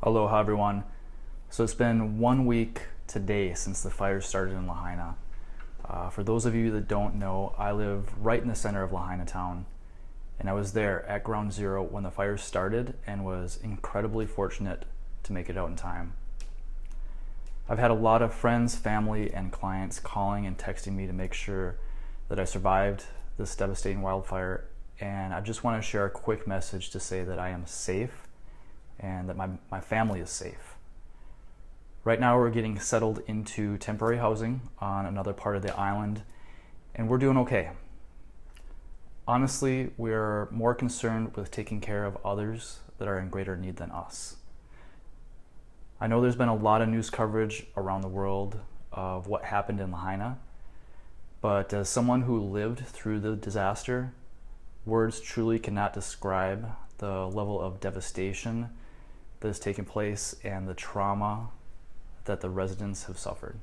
Aloha everyone. So it's been 1 week today since the fire started in Lahaina. For those of you that don't know, I live right in the center of Lahaina town, and I was there at ground zero when the fire started and was incredibly fortunate to make it out in time. I've had a lot of friends, family, and clients calling and texting me to make sure that I survived this devastating wildfire, and I just want to share a quick message to say that I am safe and that my family is safe. Right now we're getting settled into temporary housing on another part of the island, and we're doing okay. Honestly, we're more concerned with taking care of others that are in greater need than us. I know there's been a lot of news coverage around the world of what happened in Lahaina, but as someone who lived through the disaster, words truly cannot describe the level of devastation that has taken place and the trauma that the residents have suffered.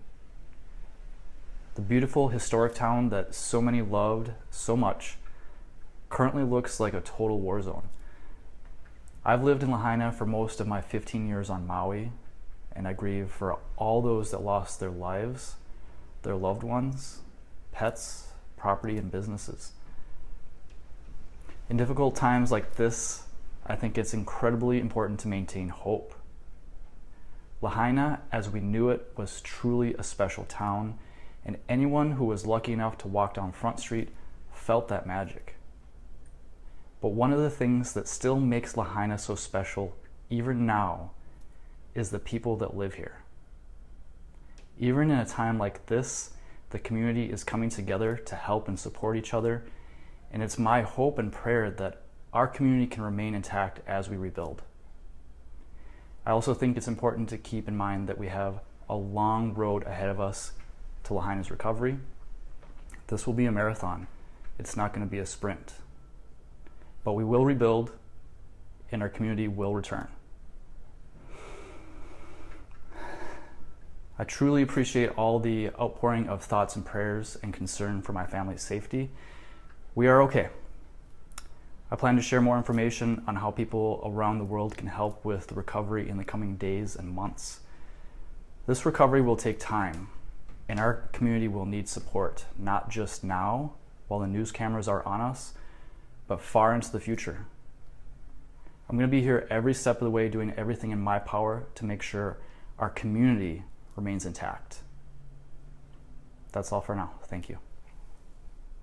The beautiful historic town that so many loved so much currently looks like a total war zone. I've lived in Lahaina for most of my 15 years on Maui, and I grieve for all those that lost their lives, their loved ones, pets, property, and businesses. In difficult times like this, I think it's incredibly important to maintain hope. Lahaina, as we knew it, was truly a special town, and anyone who was lucky enough to walk down Front Street felt that magic. But one of the things that still makes Lahaina so special, even now, is the people that live here. Even in a time like this, the community is coming together to help and support each other, and it's my hope and prayer that our community can remain intact as we rebuild. I also think it's important to keep in mind that we have a long road ahead of us to Lahaina's recovery. This will be a marathon. It's not going to be a sprint. But we will rebuild, and our community will return. I truly appreciate all the outpouring of thoughts and prayers and concern for my family's safety. We are okay. I plan to share more information on how people around the world can help with the recovery in the coming days and months. This recovery will take time, and our community will need support, not just now while the news cameras are on us, but far into the future. I'm going to be here every step of the way doing everything in my power to make sure our community remains intact. That's all for now. Thank you.